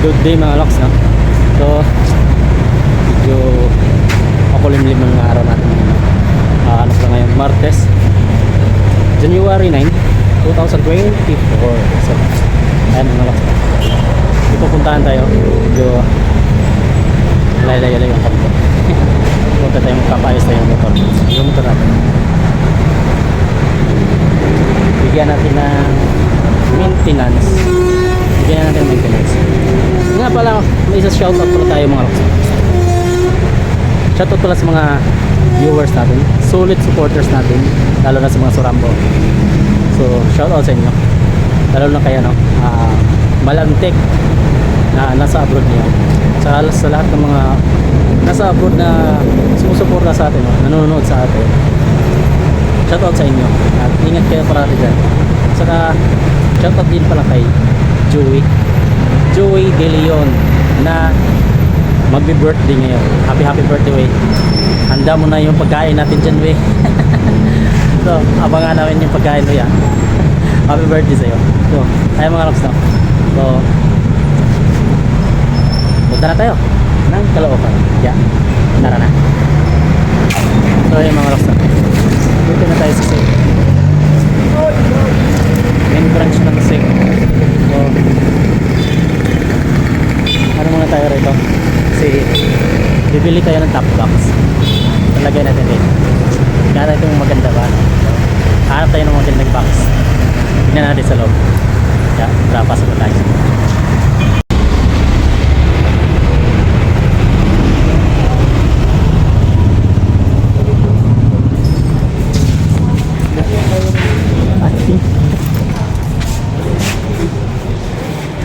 Good day mga loks, no? So medyo makulimlim ng araw natin. Ano pa ngayon? Martes, January 9, 2024. So ayan mga loks, ipupuntahan tayo. Medyo laylay yung kanto. Punta tayo, magpapayos tayo ng motor. Yung motor natin, bigyan natin ng maintenance. Nga pala, may isa shoutout pala tayo mga loks. Shoutout pala sa mga viewers natin, solid supporters natin, lalo na sa mga Surambo. So shoutout sa inyo, lalo na kayo, no? Malantik na nasa abroad niyo, sa lahat ng mga nasa abroad na sumusuporta sa atin, no? Nanonood sa atin. Shoutout sa inyo at ingat kayo parati dyan. Saka shoutout din pala kay Joey De Leon na magbi-birthday ngayon. Happy birthday, wey. Handa mo na yung pagkain natin dyan, wey. So abangan namin yung pagkain mo yan. Happy birthday sa'yo. So tayo mga loks, no? So punta na tayo ng Caloocan. Yeah, tara na. So yung mga loks, no? Punta na tayo sa SIG, main branch ng SIG. So ano muna tayo rito kasi bibili tayo ng top box. Talagay natin dito. Kaya itong maganda ba, no? Hanap tayo ng magandang box. Tignan natin sa loob. Kaya trapas pa tayo.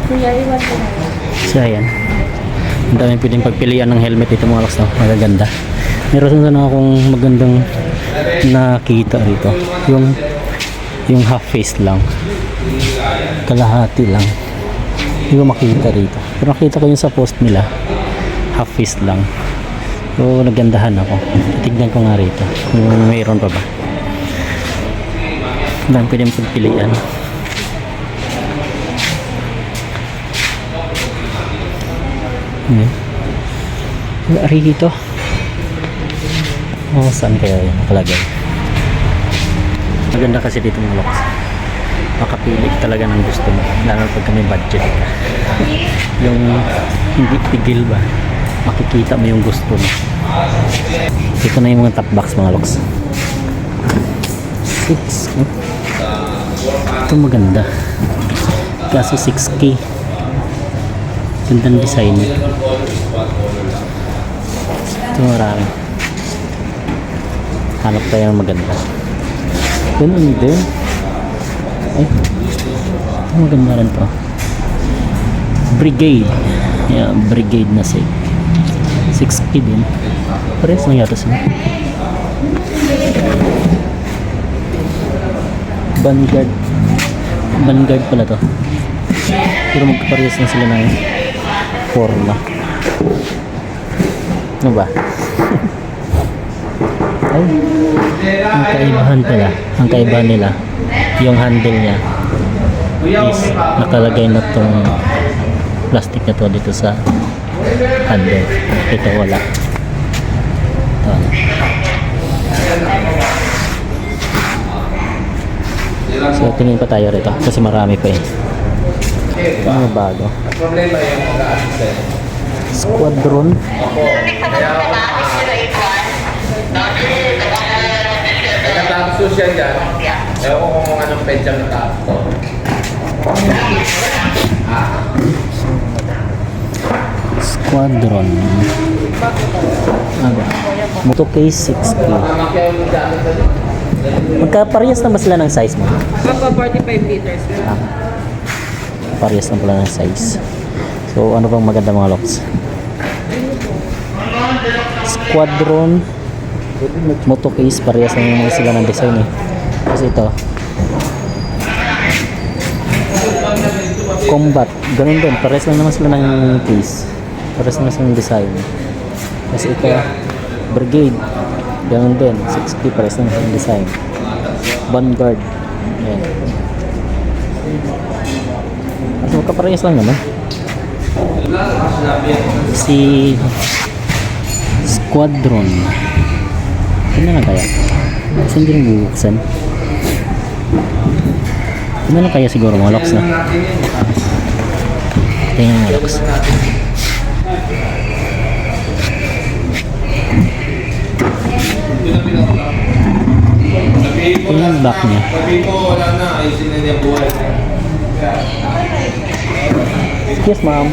Kuya, iwan ko na. So ayan, ang daming pwedeng pagpilian ng helmet dito mga loks, no? Magaganda. Meron na akong magandang nakita rito, yung half face lang, kalahati lang, hindi ko makita rito, pero nakita ko yung sa post nila half face lang. So nagandahan ako, tignan ko nga rito kung mayroon pa ba. Ang daming pwedeng pagpilian. Ari dito. Oh, saan kaya yan nakalagay? Maganda kasi dito mga loks, makapili talaga ng gusto mo, lalo pag may budget ka. Yung hindi tigil ba, makikita mo yung gusto mo. Ito na yung mga top box mga loks. 6, no? Ito maganda, kaso 6K. Gandang design. Ito marami. Hanap tayo ng maganda. Ganun din. Ay, ito maganda rin to. Brigade. Yeah, Brigade na SIG. 6K din. Parehas lang yata sila. Vanguard pala to. Pero magkaparehas na sila ng forma. Ano ba? Ay, ang kaibahan pala, ang kaibahan nila, yung handle niya is nakalagay na tong plastic na to dito sa handle. Ito wala. Ito. So tingin pa tayo rito kasi marami pa eh. Ano bago? Problema yung mag-assist. Squadron. Nagkatapos siya dyan. Ewan ko kung anong pedyang natapos. Squadron. Ano? Moto case 6K. Magkaparehas na ba sila ng size mo? Papa 45 liters. Parehas na pala ng size. So ano bang maganda mga loks? Squadron moto case, parehas na naman sila ng design eh. Kasi ito combat, ganun din, parehas lang naman sila ng case, parehas naman sila ng design. Kasi ito Brigade, ganun din, 6K, parehas lang ng design. Vanguard, yan. So magkaparehas lang naman. Si Squadron. Ano na kaya? Saan din bubuksan? Ano na kaya siguro mga locks na? Tingnan mga locks. Tingnan yung back niya. Sabi mo, wala na. Ayusin na niya buhay. Yes, ma'am.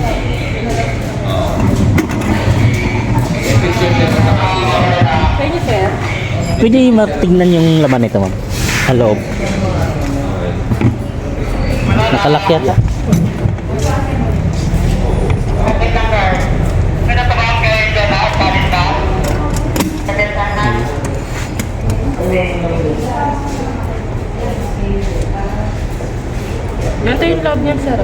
Pwede, sir? Pwede matignan yung laman nito, ma'am. Sa loob. Nakalak yata. Ganito yung loob niya, sir.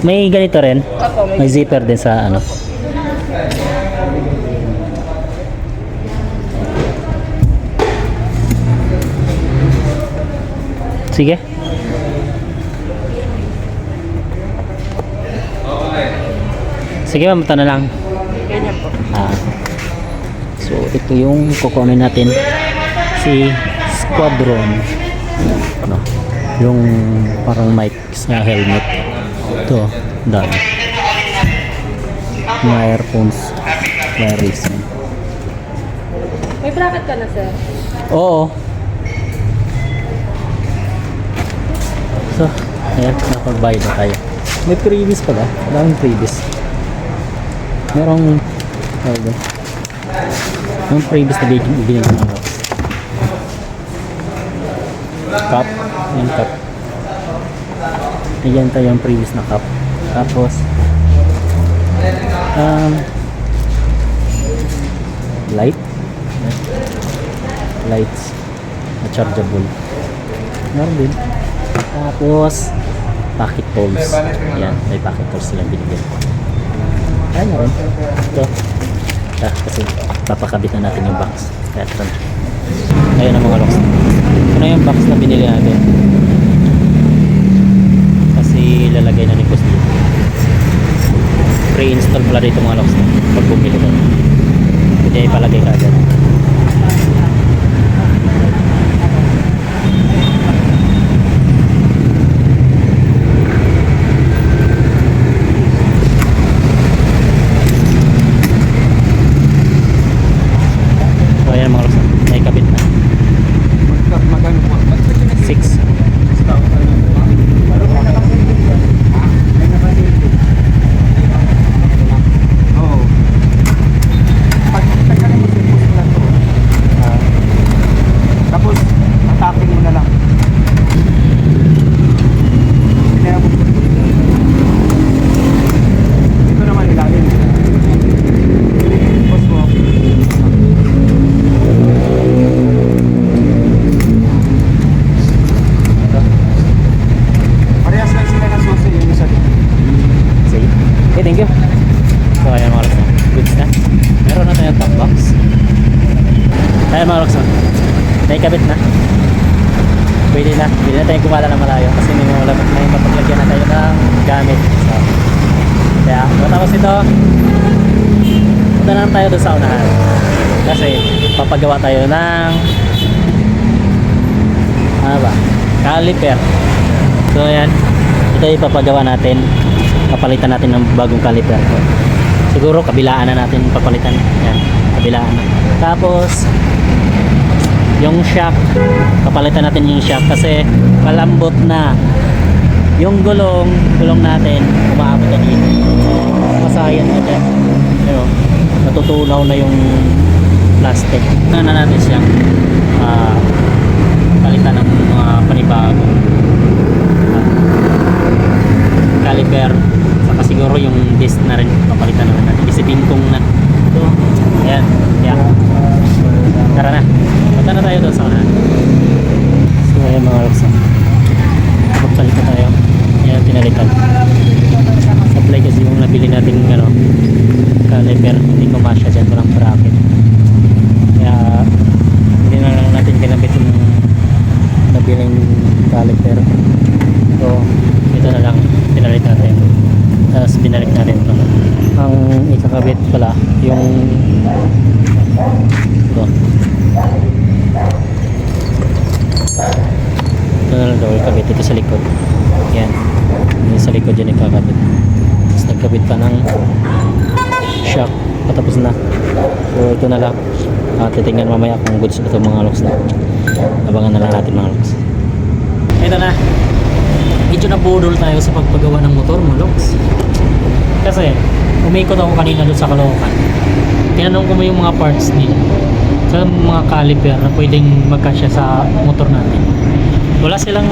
May ganito rin. Opo, May zipper din sa ano. Sige. Sige ma'am, ito na lang. ganyan po. So ito yung kukunin natin. Si Squadron. Ano? Yung parang mic sa helmet. Ito, done. Mga earphones. Wireless. May bracket ka na, sir? Oo. So, ayan, nakapag-buy na tayo. May previous pala. Daming previous. Merong, yung previous na binigyan ng box. Cup. Yung cup. Ayan tayo yung previous na cup. Tapos, light. Lights. Na chargeable. Meron din. Tapos, pocket holes. Ayan, may pocket holes silang binigyan. Ayan na rin. Ito. Kasi papakabit na natin yung box. Kaya ito na. Ayan ang mga locks. Ito na yung box na binili natin. Kasi lalagay na ni Boss dito. Pre-install pala dito mga locks na. Pag bumili ko. Hindi ay palagay ka agad. So ayan mga locks na. Naikabit na. 6. Tapos, attacking mo na lang. Ito naman ilalim. Tapos mo. Parehas lang sila ng susi yung isa dito. Sige. Okay, thank you. So ayan mga locks na. Goods na. Meron na tayong top box. Ayan mga locks na. Naikabit na. Pwede na. Pwede na tayong kumala ng malayo kasi may mapaglagyan na tayo ng gamit. So, kaya matapos ito, punta na lang tayo doon sa unahan. Kasi papagawa tayo ng ano ba? Caliper. So ayan. Ito ipapagawa natin. Papalitan natin ng bagong caliper. Siguro kabilaan na natin papalitan. Ayan. Kabilaan na. Tapos yung shock, papalitan natin yung shock kasi malambot na yung gulong natin, umaabot na dito, masayan na dyan, natutunaw na yung plastic. Na natin siyang palitan ng mga panibagong caliper, saka siguro yung disc na rin papalitan naman natin kasi bingkong na. So ayan, yeah. Tara na. Punta na tayo doon sa unahan. So ayan mga locks. Magpalit na tayo. Ayan pinalitan. Supply kasi yung nabili natin caliper. Hindi ko masya dyan. Walang bracket. Kaya hindi na lang natin kinabit yung nabiling caliper. So ito na lang. binalik natin ito. Ang ikakabit pala yung ito. Ito na lang daw ikabit ito sa likod. Yan. Yung sa likod yan ikakabit. Tapos nagkabit pa ng shock. Patapos na. So ito na lang. Titingnan mamaya kung goods ito mga locks na. Abangan na lang natin mga locks. Ito na. Medyo nabudol tayo sa pagpagawa ng motor mga locks. Kasi umikot ako kanina doon sa Caloocan. Tinanong ko mo yung mga parts nila. Sa mga caliper na pwedeng magkasya sa motor natin. Wala silang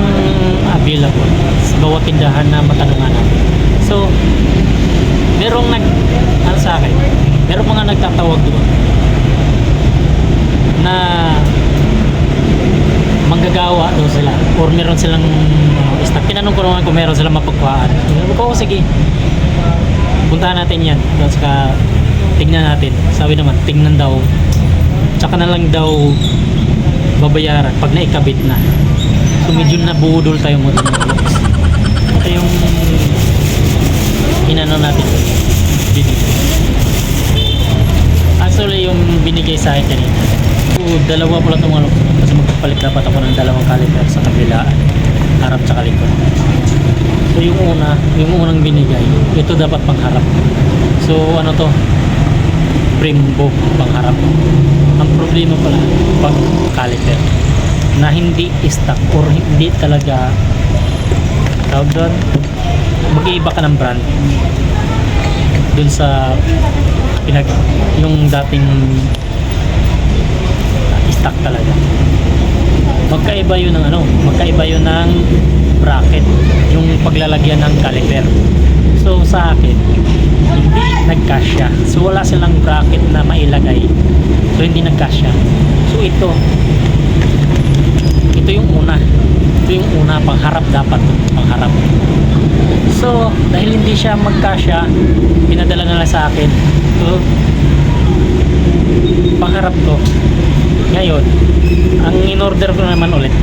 available sa bawat tindahan na matanungan natin. So, merong sa akin, merong mga nagtatawag doon na manggagawa daw sila or meron silang stock. Tinanong ko naman kung meron silang mapagkuhaan. Sabi ko, sige, puntahan natin yan. Tapos tingnan natin. Sabi naman, tingnan daw. Tsaka na lang daw babayaran pag naikabit na. So medyo nabudol tayo mo din. Ito yung inano natin. Actually yung binigay sa akin kanina. Dalawa pala itong ano. Kasi magpapalit dapat ako ng dalawang caliper sa kabilaan. Harap tsaka likod. So yung unang binigay, ito dapat pangharap. So ano to? Brembo pangharap. Ang problema pala pag caliper na hindi stock or hindi talaga tawag doon, mag-iiba ka ng brand dun sa yung dating stock talaga. Magkaiba yun ng bracket, yung paglalagyan ng caliper. So sa akin, hindi nagkasya. So wala silang bracket na mailagay. So hindi nagkasya. So ito yung una, pangharap dapat, pangharap. So dahil hindi siya magkasya, pinadala na lang sa akin. So pangharap to. Ngayon, ang in-order ko naman ulit,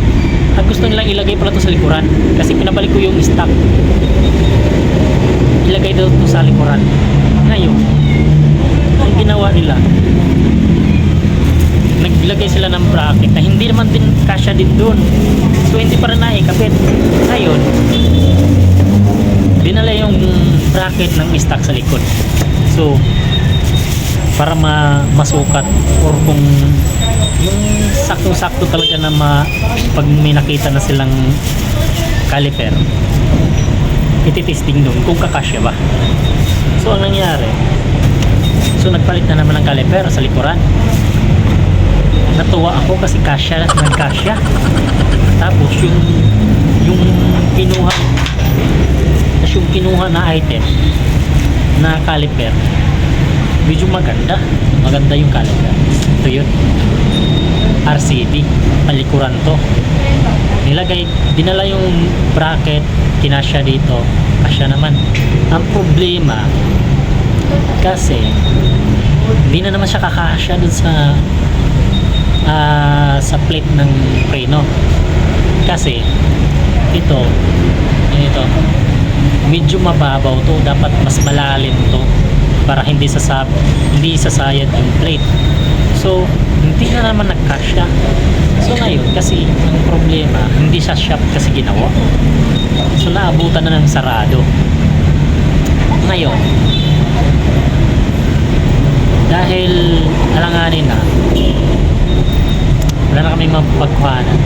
ang gusto nilang ilagay pala to sa likuran kasi pinabalik ko yung stock, ilagay daw to sa likuran. Ngayon, ang ginawa nila, naglagay sila ng bracket na hindi naman din kasya din doon, so hindi pa rin naikabit. Ngayon, dinala yung bracket ng stock sa likod, so para masukat or kung yung saktong-sakto talaga na pag may nakita na silang caliper, ititesting doon kung kakasya ba. So ang nangyari, so nagpalit na naman ng caliper sa likuran. Natuwa ako kasi nagkasya. Tapos yung kinuha na item na caliper, medyo maganda yung caliper. Ito yun, RCD, palikuran to. Dinala yung bracket, kinasya dito, kasya naman. Ang problema kasi hindi na naman siya kakasya dun sa plate ng preno. Kasi ito medyo mababaw to, dapat mas malalim to para hindi sasayad yung plate. So hindi na naman nagkasya. So ngayon, kasi ang problema, hindi sa shop kasi ginawa, so naabutan na ng sarado. Ngayon, dahil alanganin na, wala na kami mapagkuhanan,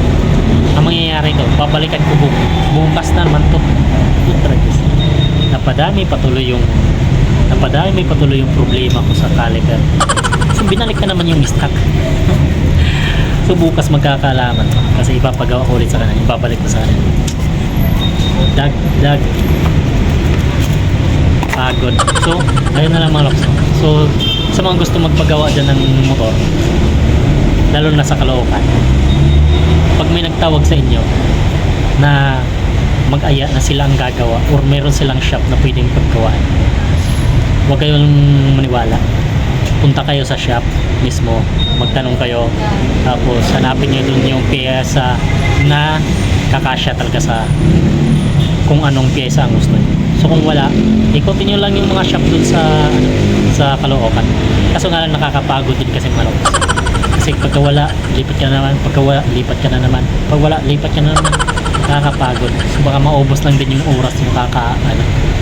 ang mangyayari ito, babalikan ko bumpas na naman to. Napadami patuloy yung problema ko sa caliper. So binalik na naman yung stock. So bukas magkakaalaman kasi ipapagawa ko ulit sa kanila, ibabalik ko sa kanila. Dag pagod. So ayun na lang mga loks. So sa mga gusto magpagawa dyan ng motor, lalo na sa Caloocan, pag may nagtawag sa inyo na mag-aya na sila ang gagawa or meron silang shop na pwedeng paggawaan, huwag kayong maniwala. Punta kayo sa shop mismo, magtanong kayo, tapos hanapin nyo dun yung piyesa na kakasya talaga kung anong pyesa ang gusto niyo. So kung wala, ikutin nyo lang yung mga shop dun sa Caloocan. Kaso nga lang nakakapagod din kasi mga loks. Kasi pagka wala, lipat ka na naman. Pagka wala, lipat ka na naman. Pag wala, lipat ka na naman. Nakakapagod. So baka maubos lang din yung oras yung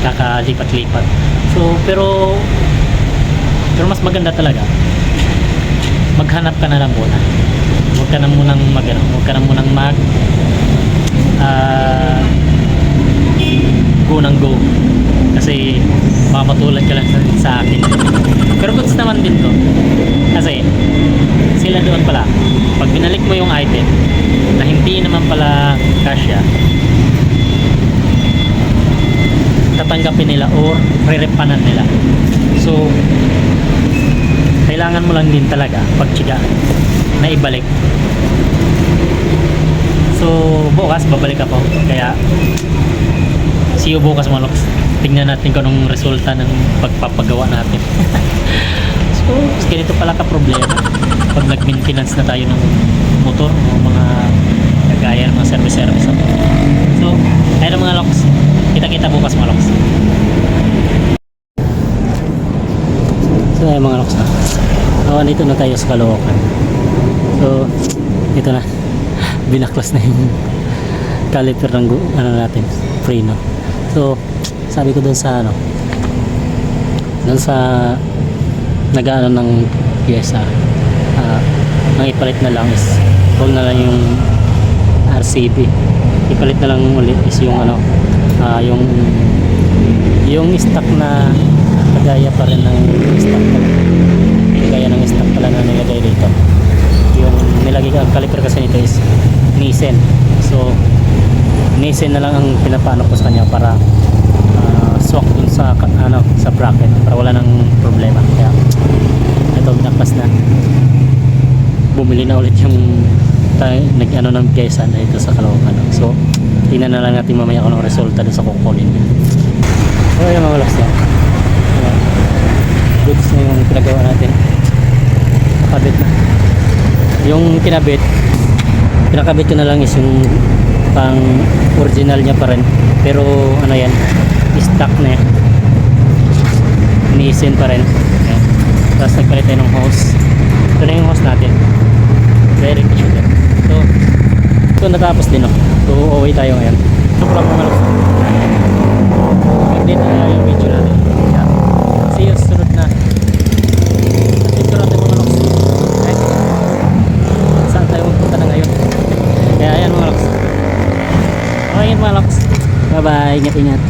kakalipat-lipat. So pero mas maganda talaga. Maghanap ka na lang muna. Huwag ka na munang go ng go. Kasi makapatulad ka lang sa akin. Pero goods naman din to. Kasi sila doon pala, pag binalik mo yung item na hindi naman pala kasya, tatanggapin nila or re-repanan nila. So kailangan mo lang din talaga pagtiyaga na ibalik. So bukas babalik ako, kaya see you bukas mga loks. Tingnan natin kung anong resulta ng pagpapagawa natin. So ganito pala ka problema pag nag-maintenance na tayo ng motor o mga kagaya ng mga service. So ayun mga loks, kita-kita bukas mga loks. So ayun mga loks, nandito na tayo sa Caloocan. So ito na, binaklas na yung caliper ng natin, freno. So sabi ko doon sa nag-ano ng pyesa, ang ipalit na lang is huwag na lang yung RCB, ipalit na lang ulit is yung yung stock na kagaya pa rin ng stock pala na nilagay dito. Yung nilagay ang caliper kasi nito is Nissan. So Nissan na lang ang pinapaano ko sa kanya para swak dun sa bracket para wala nang problema. Kaya ito, binaklas na, bumili na ulit yung nag-ano ng pyesa na dito sa Caloocan. So tingnan na lang natin mamaya kung anong resulta dun sa kukunin. So ayun mga loks na, goods na yung pinagawa natin. Nakabit na yung pinakabit ko na lang is yung pang original niya pa rin, pero ano yan, stock na yan, Nissan pa rin. Ayan. Tapos nagpalit tayo ng hose. Ito na yung hose natin, direct shooter. So ito natapos din, so uuwi tayo ngayon. Ito lang mga loks, update na yung video natin. Yeah. See you sunod na picture natin mga loks. Right? Saan tayo magpunta na ngayon? Kaya ayan mga loks. Okay mga loks, bye bye, ingat-ingat.